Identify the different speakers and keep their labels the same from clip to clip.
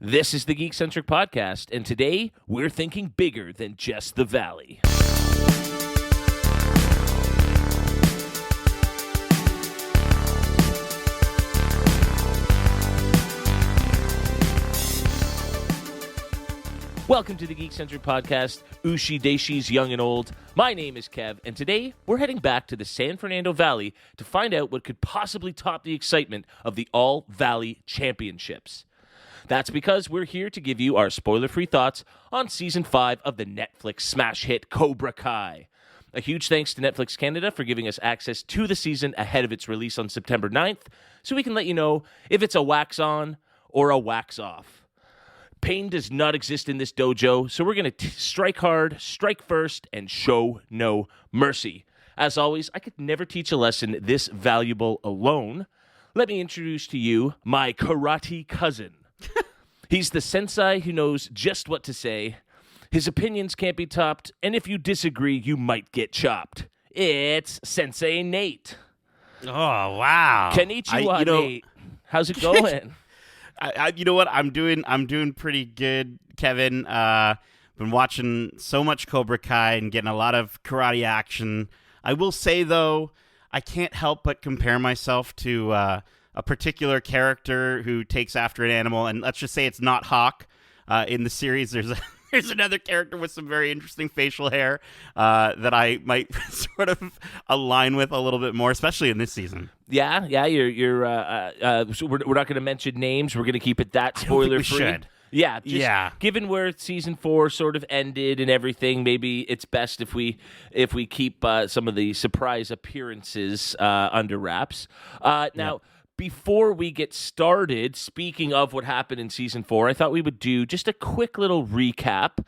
Speaker 1: This is the Geekcentric podcast, and today we're thinking bigger than just the Valley. Welcome to the Geekcentric podcast, Ushi Deishi's Young and Old. My name is Kev, and today we're heading back to the San Fernando Valley to find out what could possibly top the excitement of the All-Valley Championships. That's because we're here to give you our spoiler-free thoughts on Season 5 of the Netflix smash hit Cobra Kai. A huge thanks to Netflix Canada for giving us access to the season ahead of its release on September 9th, so we can let you know if it's a wax on or a wax off. Pain does not exist in this dojo, so we're going to strike hard, strike first, and show no mercy. As always, I could never teach a lesson this valuable alone. Let me introduce to you my karate cousin. He's the sensei who knows just what to say. His opinions can't be topped, and if you disagree, you might get chopped. It's Sensei Nate.
Speaker 2: Oh, wow.
Speaker 1: Konnichiwa, Nate. How's it going?
Speaker 2: You know what? I'm doing pretty good, Kevin. Been watching so much Cobra Kai and getting a lot of karate action. I will say, though, I can't help but compare myself to a particular character who takes after an animal, and let's just say it's not Hawk. In the series, there's another character with some very interesting facial hair that I might sort of align with a little bit more, especially in this season.
Speaker 1: Yeah. So we're not going to mention names. We're going to keep it that spoiler free.
Speaker 2: Should.
Speaker 1: Yeah. Given where season 4 sort of ended and everything, maybe it's best if we keep some of the surprise appearances under wraps. Now. Before we get started, speaking of what happened in Season 4, I thought we would do just a quick little recap,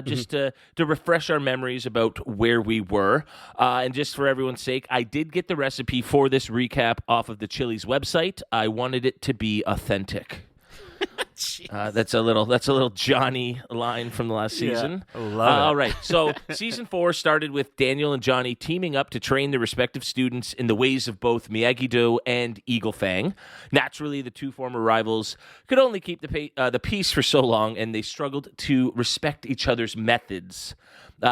Speaker 1: just to refresh our memories about where we were. And just for everyone's sake, I did get the recipe for this recap off of the Chili's website. I wanted it to be authentic. That's a little Johnny line from the last season.
Speaker 2: Yeah, I love it.
Speaker 1: All right, so Season 4 started with Daniel and Johnny teaming up to train their respective students in the ways of both Miyagi-Do and Eagle Fang. Naturally, the two former rivals could only keep the peace for so long, and they struggled to respect each other's methods.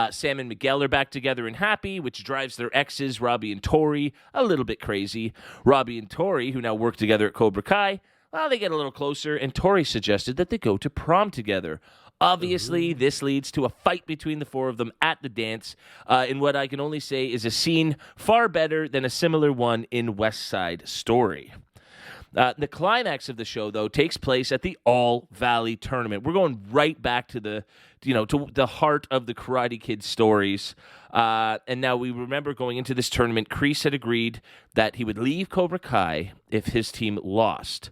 Speaker 1: Sam and Miguel are back together and happy, which drives their exes, Robbie and Tori, a little bit crazy. Robbie and Tori, who now work together at Cobra Kai, well, they get a little closer, and Tori suggested that they go to prom together. Obviously, this leads to a fight between the four of them at the dance, in what I can only say is a scene far better than a similar one in West Side Story. The climax of the show, though, takes place at the All-Valley Tournament. We're going right back to the heart of the Karate Kid stories. And now we remember going into this tournament, Kreese had agreed that he would leave Cobra Kai if his team lost.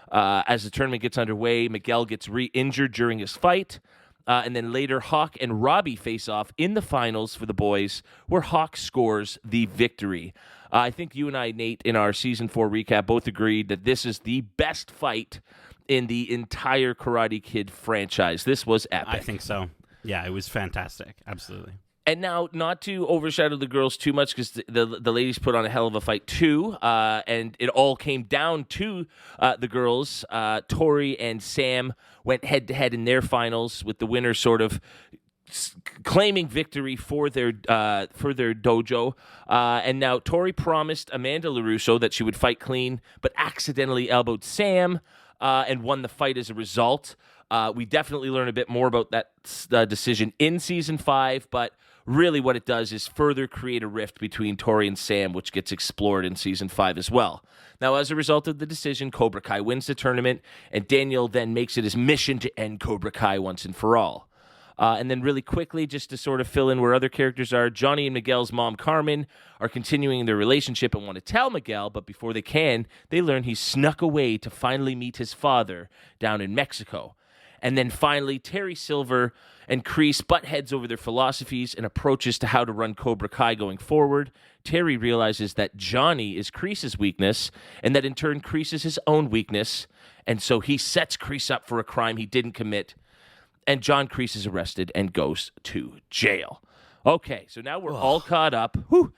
Speaker 1: As the tournament gets underway, Miguel gets re-injured during his fight, and then later Hawk and Robbie face off in the finals for the boys, where Hawk scores the victory. I think you and I, Nate, in our Season 4 recap, both agreed that this is the best fight in the entire Karate Kid franchise. This was epic.
Speaker 2: I think so. Yeah, it was fantastic. Absolutely.
Speaker 1: And now, not to overshadow the girls too much, because the ladies put on a hell of a fight too, and it all came down to the girls. Tori and Sam went head-to-head in their finals, with the winner sort of claiming victory for their dojo. And now Tori promised Amanda LaRusso that she would fight clean, but accidentally elbowed Sam and won the fight as a result. We definitely learn a bit more about that decision in Season 5, but really what it does is further create a rift between Tori and Sam, which gets explored in Season 5 as well. Now, as a result of the decision, Cobra Kai wins the tournament, and Daniel then makes it his mission to end Cobra Kai once and for all. And then really quickly, just to sort of fill in where other characters are, Johnny and Miguel's mom, Carmen, are continuing their relationship and want to tell Miguel, but before they can, they learn he's snuck away to finally meet his father down in Mexico. And then finally, Terry Silver and Kreese butt heads over their philosophies and approaches to how to run Cobra Kai going forward. Terry realizes that Johnny is Kreese's weakness, and that in turn Kreese is his own weakness, and so he sets Kreese up for a crime he didn't commit, and John Kreese is arrested and goes to jail. Okay, so now we're all caught up. Whew.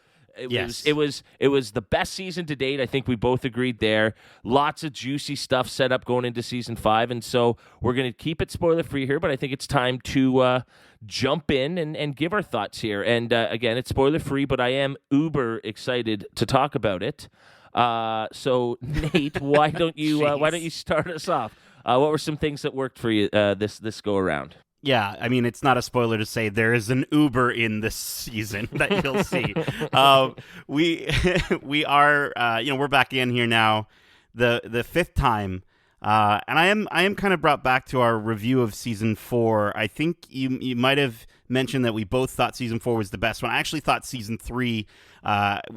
Speaker 2: Yes.
Speaker 1: it was the best season to date. I think we both agreed there. Lots of juicy stuff set up going into season 5, and so we're going to keep it spoiler free here. But I think it's time to jump in and give our thoughts here. And again, it's spoiler free, but I am uber excited to talk about it. So Nate, why don't you start us off? What were some things that worked for you this go around?
Speaker 2: Yeah, I mean, it's not a spoiler to say there is an Uber in this season that you'll see. We are, we're back in here now, the fifth time, and I am kind of brought back to our review of season 4. I think you might have mentioned that we both thought season 4 was the best one. I actually thought season 3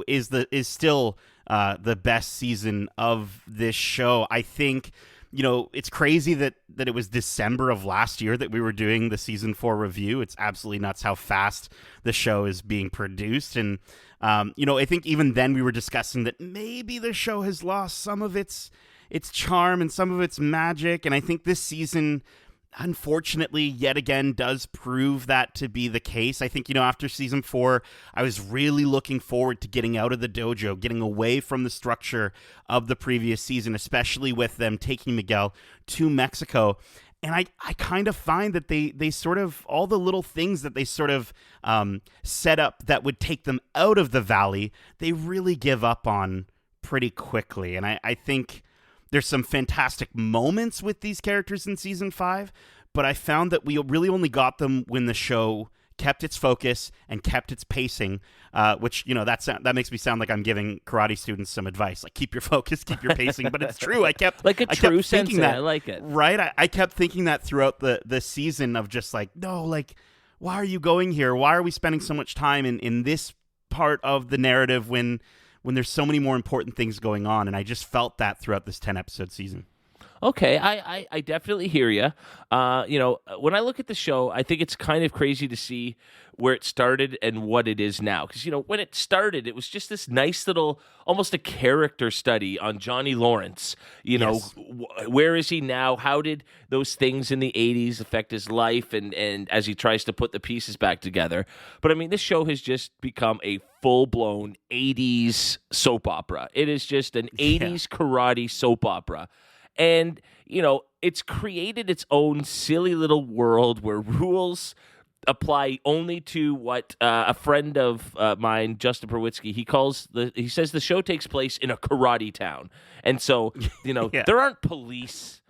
Speaker 2: is still the best season of this show. I think. It's crazy that it was December of last year that we were doing the season 4 review. It's absolutely nuts how fast the show is being produced. And, I think even then we were discussing that maybe the show has lost some of its charm and some of its magic. And I think this season, unfortunately, yet again, does prove that to be the case. I think, after season 4, I was really looking forward to getting out of the dojo, getting away from the structure of the previous season, especially with them taking Miguel to Mexico. And I kind of find that they sort of, all the little things that they sort of set up that would take them out of the valley, they really give up on pretty quickly. And I think there's some fantastic moments with these characters in season 5, but I found that we really only got them when the show kept its focus and kept its pacing, which, that makes me sound like I'm giving karate students some advice, like keep your focus, keep your pacing, but it's true. I kept
Speaker 1: true Sensei.
Speaker 2: That,
Speaker 1: I like it.
Speaker 2: Right? I kept thinking that throughout the season of just like, no, like, why are you going here? Why are we spending so much time in this part of the narrative when there's so many more important things going on? And I just felt that throughout this 10-episode season.
Speaker 1: Okay, I definitely hear you. When I look at the show, I think it's kind of crazy to see where it started and what it is now. Because, when it started, it was just this nice little, almost a character study on Johnny Lawrence.
Speaker 2: Yes.
Speaker 1: Where is he now? How did those things in the 80s affect his life and as he tries to put the pieces back together? But, I mean, this show has just become a full-blown 80s soap opera. It is just an 80s karate soap opera. And, it's created its own silly little world where rules apply only to what a friend of mine, Justin Perwitsky, he says the show takes place in a karate town. And so, there aren't police.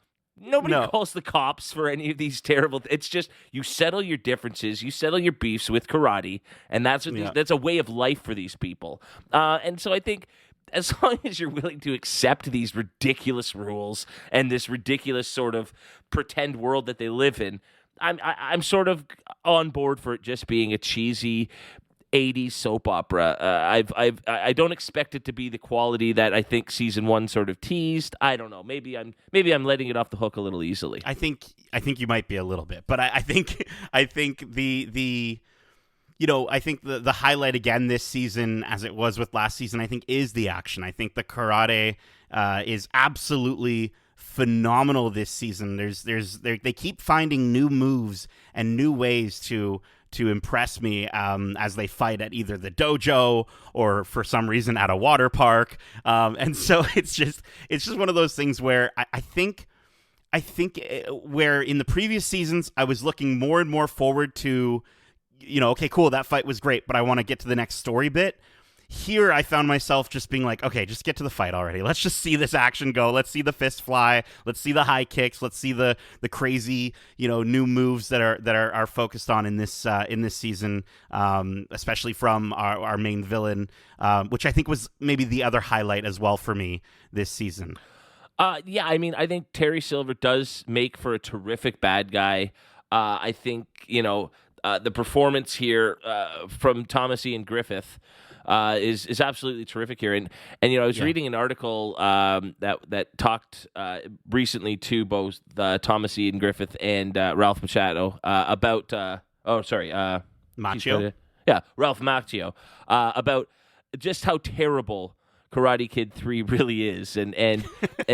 Speaker 1: Nobody calls the cops for any of these terrible. It's just you settle your differences, you settle your beefs with karate, and that's a way of life for these people. And so I think, as long as you're willing to accept these ridiculous rules and this ridiculous sort of pretend world that they live in, I'm sort of on board for it just being a cheesy 80s soap opera. I don't expect it to be the quality that I think season 1 sort of teased. I don't know. Maybe I'm letting it off the hook a little easily.
Speaker 2: I think you might be a little bit, but I think the I think the highlight again this season, as it was with last season, I think is the action. I think the karate is absolutely phenomenal this season. They keep finding new moves and new ways to impress me as they fight at either the dojo or for some reason at a water park. And so it's just one of those things where I think where in the previous seasons I was looking more and more forward to, okay, cool, that fight was great, but I want to get to the next story bit. Here, I found myself just being like, okay, just get to the fight already. Let's just see this action go. Let's see the fist fly. Let's see the high kicks. Let's see the crazy, new moves that are focused on in this season, especially from our main villain, which I think was maybe the other highlight as well for me this season.
Speaker 1: Yeah, I mean, I think Terry Silver does make for a terrific bad guy. I think, the performance here from Thomas Ian Griffith is absolutely terrific here. And I was reading an article that talked recently to both Thomas Ian Griffith and Ralph Macchio about
Speaker 2: Macchio?
Speaker 1: Ralph Macchio about just how terrible Karate Kid 3 really is, and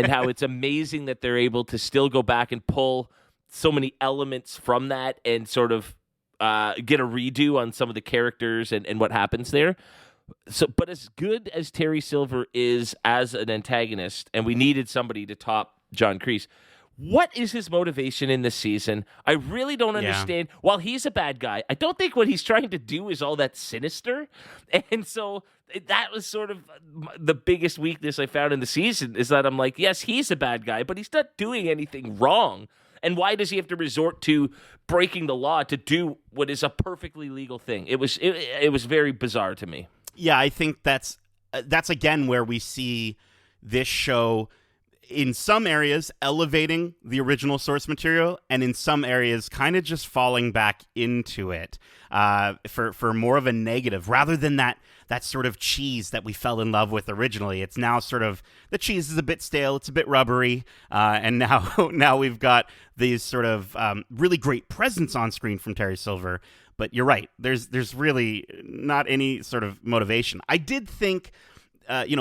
Speaker 1: how it's amazing that they're able to still go back and pull so many elements from that and sort of get a redo on some of the characters and what happens there. But as good as Terry Silver is as an antagonist, and we needed somebody to top John Kreese, what is his motivation in this season? I really don't understand. While he's a bad guy, I don't think what he's trying to do is all that sinister. And so that was sort of the biggest weakness I found in the season, is that I'm like, yes, he's a bad guy, but he's not doing anything wrong. And why does he have to resort to breaking the law to do what is a perfectly legal thing? It was very bizarre to me.
Speaker 2: Yeah, I think that's again where we see this show in some areas elevating the original source material, and in some areas kind of just falling back into it for more of a negative, rather than that sort of cheese that we fell in love with originally. It's now sort of, the cheese is a bit stale, it's a bit rubbery, and now we've got these sort of really great presence on screen from Terry Silver. But you're right, there's really not any sort of motivation. I did think,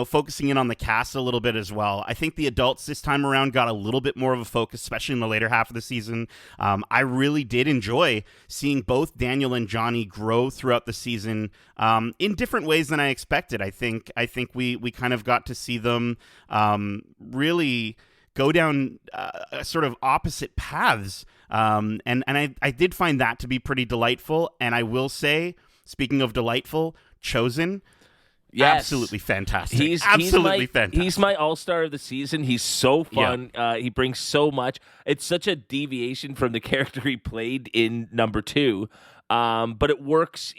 Speaker 2: focusing in on the cast a little bit as well, I think the adults this time around got a little bit more of a focus, especially in the later half of the season. I really did enjoy seeing both Daniel and Johnny grow throughout the season in different ways than I expected. I think we kind of got to see them really go down sort of opposite paths. And I did find that to be pretty delightful. And I will say, speaking of delightful, Chosen, yes, absolutely fantastic. He's fantastic.
Speaker 1: He's my all-star of the season. He's so fun. Yeah. He brings so much. It's such a deviation from the character he played in number 2. But it works,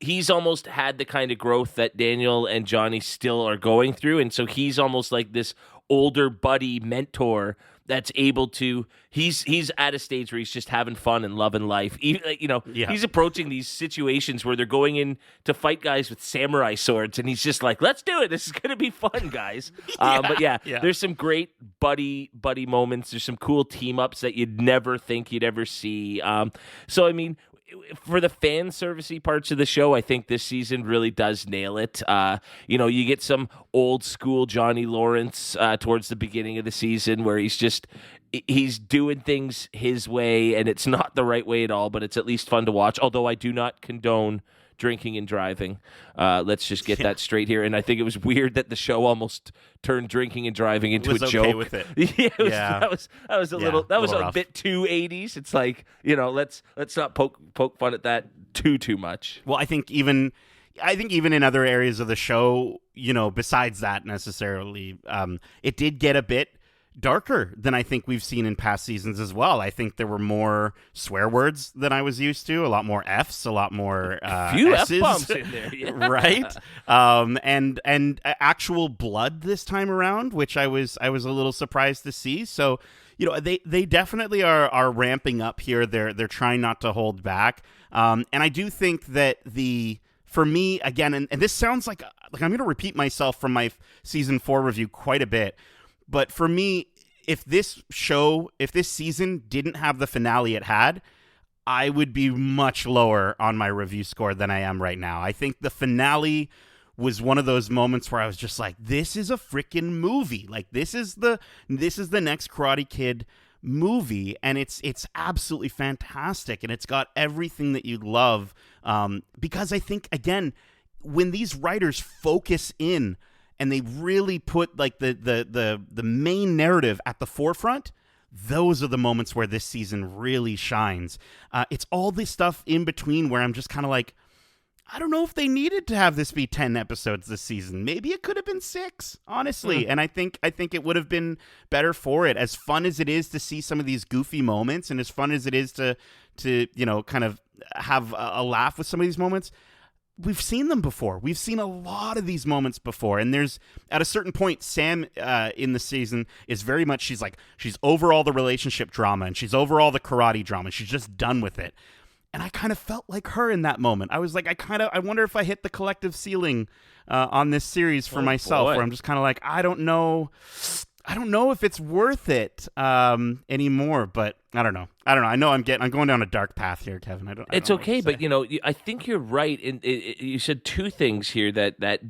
Speaker 1: he's almost had the kind of growth that Daniel and Johnny still are going through. And so he's almost like this older buddy mentor that's able to, he's at a stage where he's just having fun and loving life. He's approaching these situations where they're going in to fight guys with samurai swords, and he's just like, let's do it. This is going to be fun, guys. There's some great buddy moments. There's some cool team ups that you'd never think you'd ever see. For the fan servicey parts of the show, I think this season really does nail it. You get some old school Johnny Lawrence towards the beginning of the season where he's doing things his way, and it's not the right way at all, but it's at least fun to watch. Although I do not condone drinking and driving. Let's just get that straight here. And I think it was weird that the show almost turned drinking and driving into a joke.
Speaker 2: Okay with it.
Speaker 1: That was a bit too 80s. It's like, let's not poke fun at that too much.
Speaker 2: Well, I think even in other areas of the show, besides that necessarily, it did get a bit darker than I think we've seen in past seasons as well. I think there were more swear words than I was used to, a lot more Fs, a lot more
Speaker 1: few
Speaker 2: S's,
Speaker 1: F-bombs in there, yeah.
Speaker 2: Right? And actual blood this time around, which I was a little surprised to see. So, they definitely are ramping up here. They're trying not to hold back. And I do think that for me, again, and this sounds like I'm going to repeat myself from my season 4 review quite a bit, but for me, if this season didn't have the finale it had, I would be much lower on my review score than I am right now. I think the finale was one of those moments where I was just like, this is a freaking movie. Like, this is the next Karate Kid movie, and it's absolutely fantastic, and it's got everything that you'd love. Because I think, again, when these writers focus in and they really put like the main narrative at the forefront, those are the moments where this season really shines. It's all this stuff in between where I'm just kind of like, I don't know if they needed to have this be 10 episodes this season. Maybe it could have been 6, honestly. And I think it would have been better for it. As fun as it is to see some of these goofy moments, and as fun as it is to kind of have a laugh with some of these moments, we've seen them before. We've seen a lot of these moments before. And there's, at a certain point, Sam in the season is very much, she's over all the relationship drama, and she's over all the karate drama. She's just done with it. And I kind of felt like her in that moment. I was like, I wonder if I hit the collective ceiling on this series for myself, where I'm just kind of like, I don't know if it's worth it anymore, but I don't know. I know I'm going down a dark path here, Kevin.
Speaker 1: It's okay, but I think you're right. You said two things here that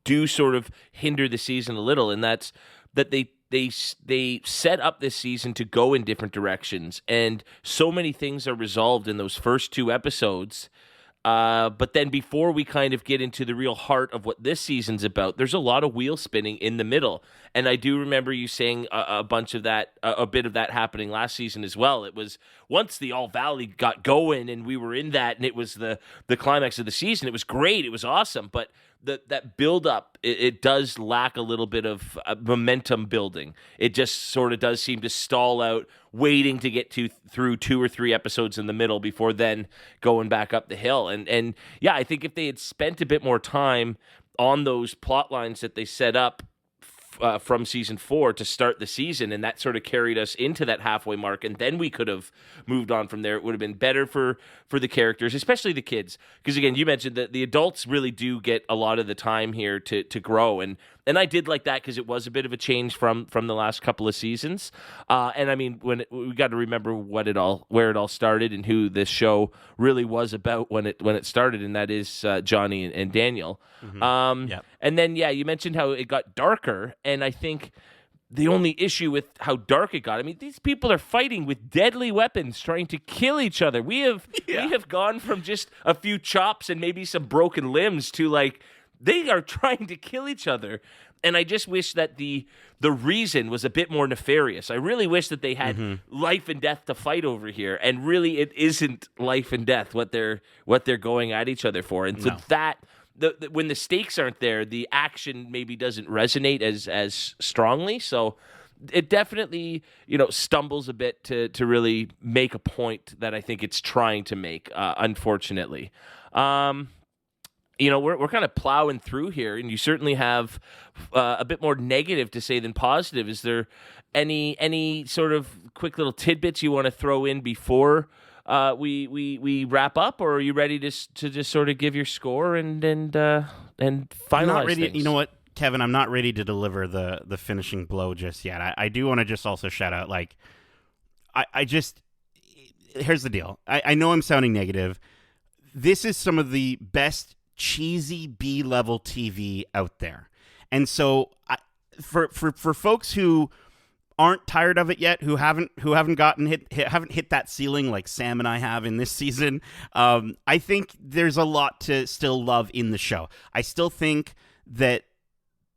Speaker 1: do sort of hinder the season a little, and that's that they set up this season to go in different directions, and so many things are resolved in those first 2 episodes But then before we kind of get into the real heart of what this season's about, there's a lot of wheel spinning in the middle. And I do remember you saying a bunch of that, a bit of that happening last season as well. It was once the All Valley got going and we were in that and it was the climax of the season, it was great. It was awesome. But that build up, it does lack a little bit of momentum building. It just sort of does seem to stall out, waiting to get through 2 or 3 episodes in the middle before then going back up the hill. And yeah, I think if they had spent a bit more time on those plot lines that they set up from season 4 to start the season, and that sort of carried us into that halfway mark, and then we could have moved on from there. It would have been better for the characters, especially the kids, because again, you mentioned that the adults really do get a lot of the time here to grow, and I did like that because it was a bit of a change from the last couple of seasons. And I mean, we got to remember where it all started and who this show really was about when it started, and that is Johnny and Daniel.
Speaker 2: Mm-hmm.
Speaker 1: And then you mentioned how it got darker, and I think the only issue with how dark it got, I mean, these people are fighting with deadly weapons, trying to kill each other. We have gone from just a few chops and maybe some broken limbs to like, they are trying to kill each other. And I just wish that the reason was a bit more nefarious. I really wish that they had life and death to fight over here. And really, it isn't life and death what they're going at each other for. And so that when the stakes aren't there, the action maybe doesn't resonate as strongly. So it definitely stumbles a bit to really make a point that I think it's trying to make. Unfortunately. We're kind of plowing through here, and you certainly have a bit more negative to say than positive. Is there any sort of quick little tidbits you want to throw in before we wrap up, or are you ready to just sort of give your score and finalize
Speaker 2: I'm not ready.
Speaker 1: things?
Speaker 2: You know what, Kevin? I'm not ready to deliver the finishing blow just yet. I do want to just also shout out, like, here's the deal. I know I'm sounding negative. This is some of the best cheesy B-level TV out there. And so for folks who aren't tired of it yet, who haven't hit that ceiling like Sam and I have in this season, I think there's a lot to still love in the show. I still think that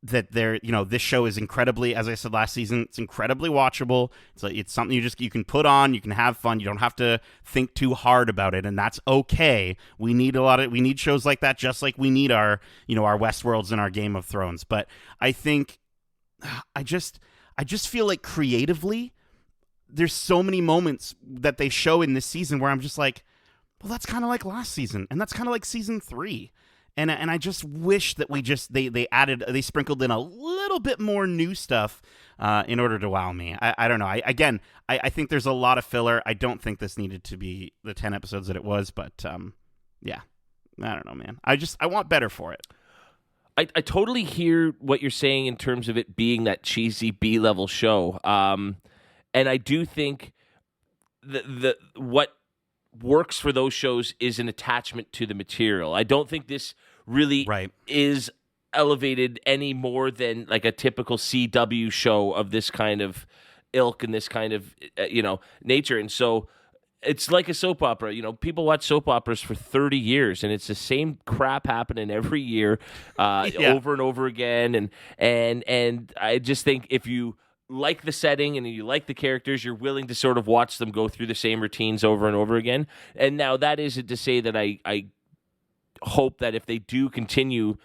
Speaker 2: this show is incredibly, as I said last season, it's incredibly watchable. It's something you can put on, you can have fun, you don't have to think too hard about it, and that's okay. We need shows like that, just like we need our Westworlds and our Game of Thrones. But I think I just feel like creatively there's so many moments that they show in this season where I'm just like, well, that's kind of like last season, and that's kind of like season 3. And I just wish that they sprinkled in a little bit more new stuff in order to wow me. I don't know. I think there's a lot of filler. I don't think this needed to be the 10 episodes that it was, but yeah, I don't know, man. I want better for it.
Speaker 1: I totally hear what you're saying in terms of it being that cheesy B-level show. And I do think what works for those shows is an attachment to the material. I don't think this really is elevated any more than like a typical CW show of this kind of ilk and this kind of nature. And so it's like a soap opera. People watch soap operas for 30 years, and it's the same crap happening every year, over and over again. And I just think if you like the setting and you like the characters, you're willing to sort of watch them go through the same routines over and over again. And now that isn't to say that I hope that if they do continue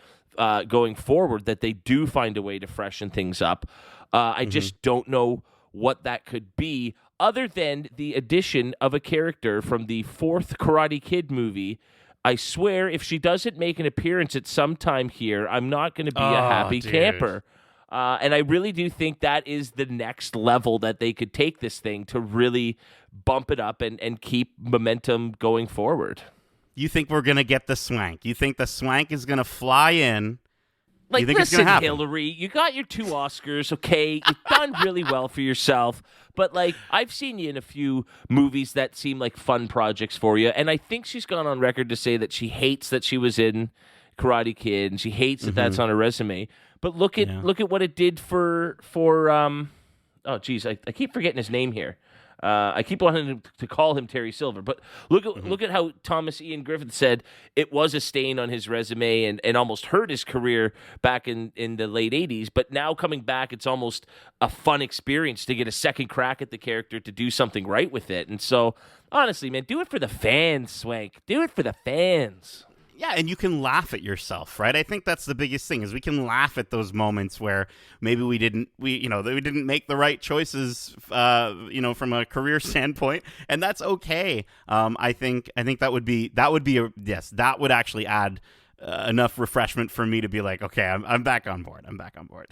Speaker 1: going forward, that they do find a way to freshen things up. I just don't know what that could be, other than the addition of a character from the 4th Karate Kid movie. I swear, if she doesn't make an appearance at some time here, I'm not going to be a happy camper. And I really do think that is the next level that they could take this thing to really bump it up and keep momentum going forward.
Speaker 2: You think we're going to get the swank? You think the swank is going to fly in?
Speaker 1: Like,
Speaker 2: you think
Speaker 1: listen,
Speaker 2: it's gonna happen?
Speaker 1: Hillary, you got your 2 Oscars, okay? You've done really well for yourself. But, like, I've seen you in a few movies that seem like fun projects for you. And I think she's gone on record to say that she hates that she was in Karate Kid, and she hates that that's on her resume. But look at what it did for I keep forgetting his name here. I keep wanting to call him Terry Silver, but look at how Thomas Ian Griffith said it was a stain on his resume and almost hurt his career back in the late 80s. But now coming back, it's almost a fun experience to get a second crack at the character to do something right with it. And so, honestly, man, do it for the fans, Swank. Do it for the fans.
Speaker 2: Yeah, and you can laugh at yourself, right? I think that's the biggest thing is we can laugh at those moments where maybe we didn't make the right choices, from a career standpoint, and that's okay. I think that would actually add enough refreshment for me to be like, okay, I'm back on board. I'm back on board.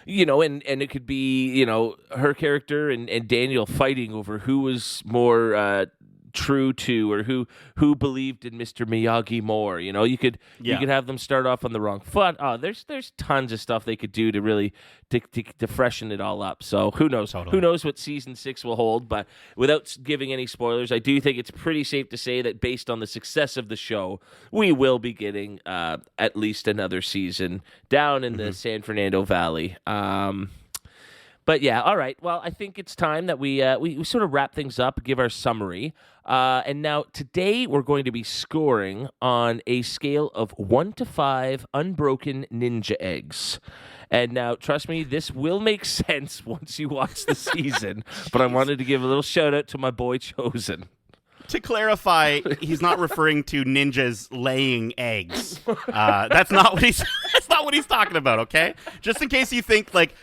Speaker 1: And it could be, her character and Daniel fighting over who was more true to, or who believed in Mr. Miyagi more. You could have them start off on the wrong foot. There's tons of stuff they could do to really to freshen it all up. So who knows?
Speaker 2: Totally.
Speaker 1: Who knows what season 6 will hold? But without giving any spoilers, I do think it's pretty safe to say that based on the success of the show, we will be getting at least another season down in the San Fernando Valley. But yeah, all right. Well, I think it's time that we sort of wrap things up, give our summary. And now today we're going to be scoring on a scale of 1 to 5 unbroken ninja eggs. And now, trust me, this will make sense once you watch the season. But I wanted to give a little shout out to my boy Chosen.
Speaker 2: To clarify, he's not referring to ninjas laying eggs. That's not what he's talking about. Okay, just in case you think like,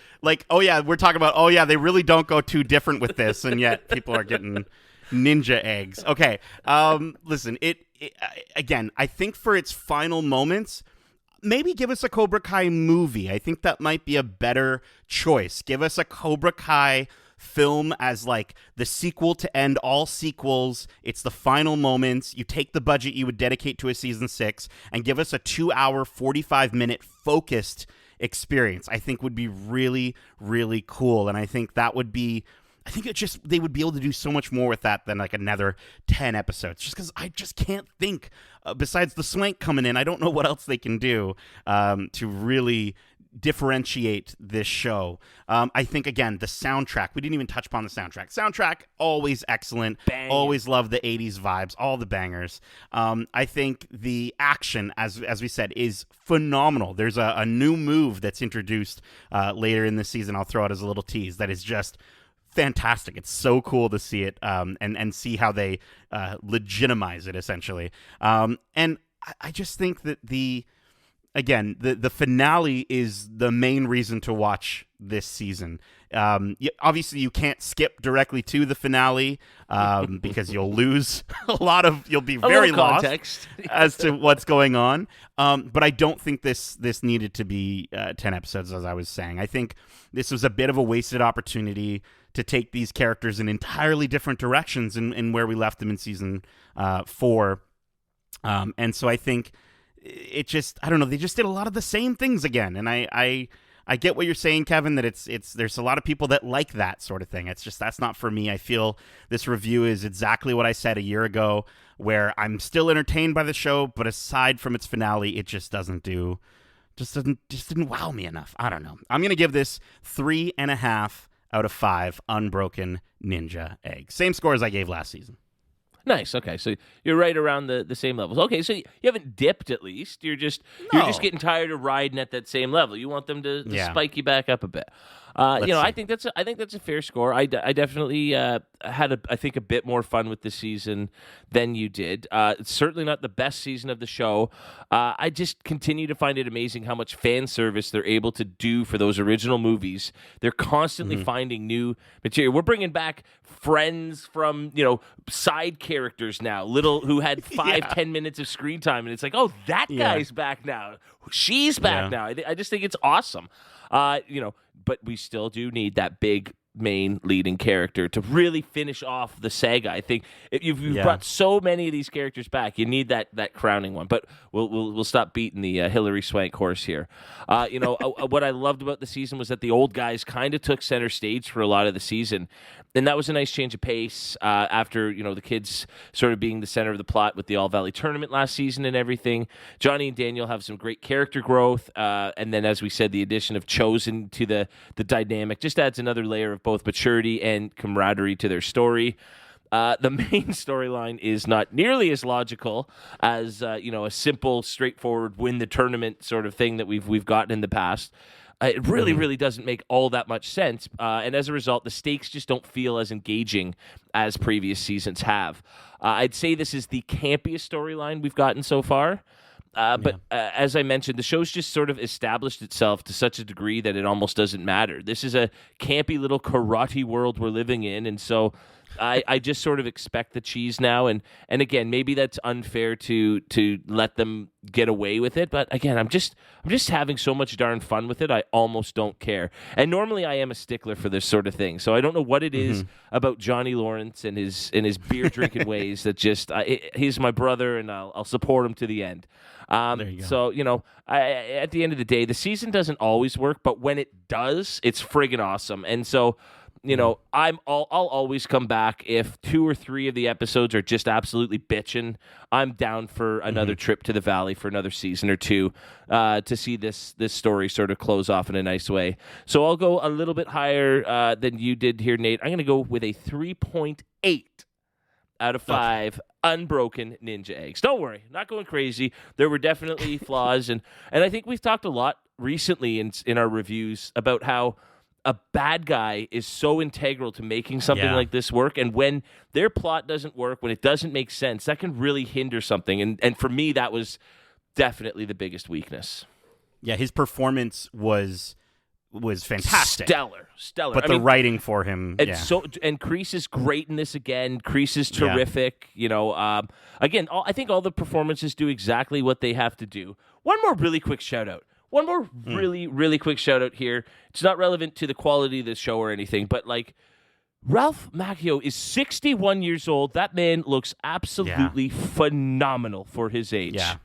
Speaker 2: oh yeah, we're talking about, oh yeah, they really don't go too different with this, and yet people are getting ninja eggs. Okay, listen, again, I think for its final moments, maybe give us a Cobra Kai movie. I think that might be a better choice. Give us a Cobra Kai film as like the sequel to end all sequels. It's the final moments. You take the budget you would dedicate to a season 6 and give us a 2-hour, 45-minute focused experience. I think would be really, really cool. And I think they would be able to do so much more with that than like another 10 episodes. Just because I just can't think, besides the Swank coming in, I don't know what else they can do to really differentiate this show. I think, again, the soundtrack, we didn't even touch upon the soundtrack, always excellent.
Speaker 1: Bang.
Speaker 2: Always love the 80s vibes, all the bangers. I think the action, as we said, is phenomenal. There's a new move that's introduced later in the season, I'll throw out as a little tease, that is just fantastic. It's so cool to see it and see how they legitimize it, essentially. And I just think that the finale is the main reason to watch this season. Obviously, you can't skip directly to the finale because you'll lose you'll be very lost as to what's going on. But I don't think this needed to be 10 episodes, as I was saying. I think this was a bit of a wasted opportunity to take these characters in entirely different directions in where we left them in season 4. And so I think it just, I don't know, they just did a lot of the same things again. And I get what you're saying, Kevin, that there's a lot of people that like that sort of thing. It's just, that's not for me. I feel this review is exactly what I said a year ago, where I'm still entertained by the show, but aside from its finale, it just didn't wow me enough. I don't know. I'm going to give this 3.5 out of 5 unbroken ninja eggs. Same score as I gave last season.
Speaker 1: Nice. Okay, so you're right around the same levels. Okay, so you haven't dipped at least. You're just getting tired of riding at that same level. You want them to spike you back up a bit. I think that's a fair score. I definitely had a bit more fun with this season than you did. It's certainly not the best season of the show. I just continue to find it amazing how much fan service they're able to do for those original movies. They're constantly finding new material. We're bringing back friends from side characters now, who had 5-10 minutes of screen time, and it's like, oh, that guy's back now. She's back now. I just think it's awesome. But we still do need that big main leading character to really finish off the saga. I think if you've brought so many of these characters back, you need that crowning one. But we'll stop beating the Hillary Swank horse here. What I loved about the season was that the old guys kind of took center stage for a lot of the season, and that was a nice change of pace after the kids sort of being the center of the plot with the All Valley tournament last season and everything. Johnny and Daniel have some great character growth, and then, as we said, the addition of Chosen to the dynamic just adds another layer of both maturity and camaraderie to their story. The main storyline is not nearly as logical as a simple, straightforward win the tournament sort of thing that we've gotten in the past. It really, really doesn't make all that much sense, and as a result, the stakes just don't feel as engaging as previous seasons have. I'd say this is the campiest storyline we've gotten so far. But as I mentioned, the show's just sort of established itself to such a degree that it almost doesn't matter. This is a campy little karate world we're living in, and so I just sort of expect the cheese now. And again, maybe that's unfair to let them get away with it. But again, I'm just having so much darn fun with it. I almost don't care. And normally I am a stickler for this sort of thing. So I don't know what it is about Johnny Lawrence and his beer drinking ways that just he's my brother, and I'll support him to the end.
Speaker 2: There you go.
Speaker 1: So, at the end of the day, the season doesn't always work, but when it does, it's friggin' awesome. And so, I'll always come back if 2 or 3 of the episodes are just absolutely bitching. I'm down for another trip to the Valley for another season or 2 to see this story sort of close off in a nice way. So I'll go a little bit higher than you did here, Nate. I'm going to go with a 3.8 out of 5 unbroken ninja eggs. Don't worry, not going crazy. There were definitely flaws, and I think we've talked a lot recently in our reviews about how a bad guy is so integral to making something like this work, and when their plot doesn't work, when it doesn't make sense, that can really hinder something, and for me, that was definitely the biggest weakness.
Speaker 2: Yeah, his performance was fantastic.
Speaker 1: Stellar.
Speaker 2: But the writing for him,
Speaker 1: and Kreese is great in this again. Kreese is terrific. Again, I think all the performances do exactly what they have to do. One more really quick shout out. One more really, really quick shout out here. It's not relevant to the quality of the show or anything, but Ralph Macchio is 61 years old. That man looks absolutely phenomenal for his age.
Speaker 2: Yeah.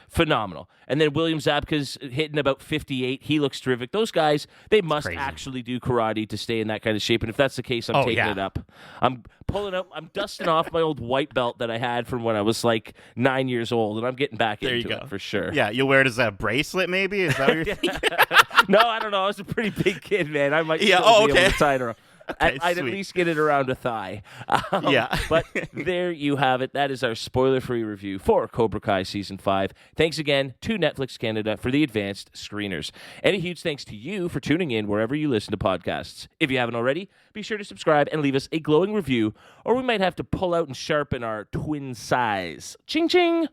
Speaker 1: Phenomenal. And then William Zabka's hitting about 58. He looks terrific. Those guys, they must actually do karate to stay in that kind of shape. And if that's the case, I'm taking it up. I'm pulling up. I'm dusting off my old white belt that I had from when I was 9 years old, and I'm getting back into it for sure.
Speaker 2: Yeah, you'll wear it as a bracelet, maybe? Is that what you're thinking?
Speaker 1: No, I don't know. I was a pretty big kid, man. I might still be able to tie it around.
Speaker 2: Okay,
Speaker 1: I'd at least get it around a thigh. But there you have it. That is our spoiler-free review for Cobra Kai Season 5. Thanks again to Netflix Canada for the advanced screeners. And a huge thanks to you for tuning in wherever you listen to podcasts. If you haven't already, be sure to subscribe and leave us a glowing review, or we might have to pull out and sharpen our twin size. Ching ching!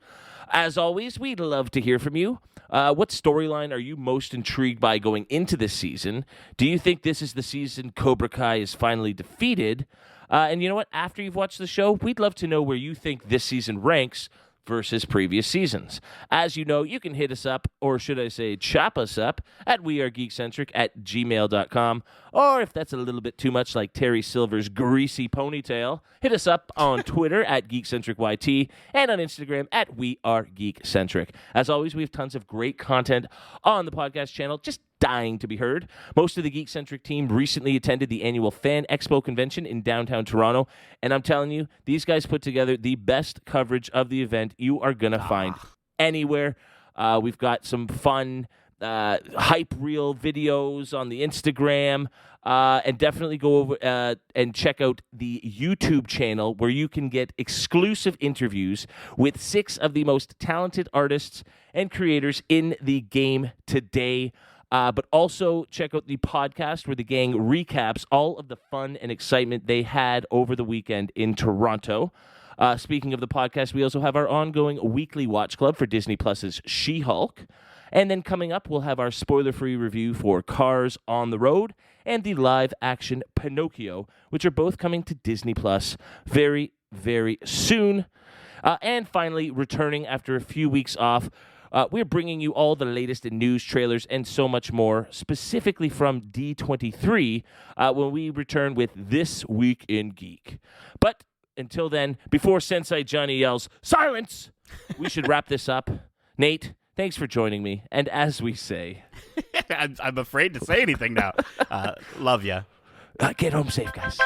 Speaker 1: As always, we'd love to hear from you. What storyline are you most intrigued by going into this season? Do you think this is the season Cobra Kai is finally defeated? And you know what? After you've watched the show, we'd love to know where you think this season ranks versus previous seasons. As you know, you can hit us up, or should I say chop us up, at wearegeekcentric@gmail.com. Or if that's a little bit too much like Terry Silver's greasy ponytail, hit us up on Twitter at GeekcentricYT and on Instagram at wearegeekcentric. As always, we have tons of great content on the podcast channel, just dying to be heard. Most of the Geekcentric team recently attended the annual Fan Expo convention in downtown Toronto, and I'm telling you, these guys put together the best coverage of the event you are going to find anywhere. We've got some fun hype reel videos on the Instagram, and definitely go over and check out the YouTube channel where you can get exclusive interviews with 6 of the most talented artists and creators in the game today. But also check out the podcast where the gang recaps all of the fun and excitement they had over the weekend in Toronto. Speaking of the podcast, we also have our ongoing weekly watch club for Disney Plus's She-Hulk. And then coming up, we'll have our spoiler-free review for Cars on the Road and the live-action Pinocchio, which are both coming to Disney Plus very, very soon. And finally, returning after a few weeks off, we're bringing you all the latest in news, trailers, and so much more, specifically from D23, when we return with This Week in Geek. But until then, before Sensei Johnny yells, "Silence!" we should wrap this up. Nate, thanks for joining me. And as we say...
Speaker 2: I'm afraid to say anything now. Love ya.
Speaker 1: Get home safe, guys.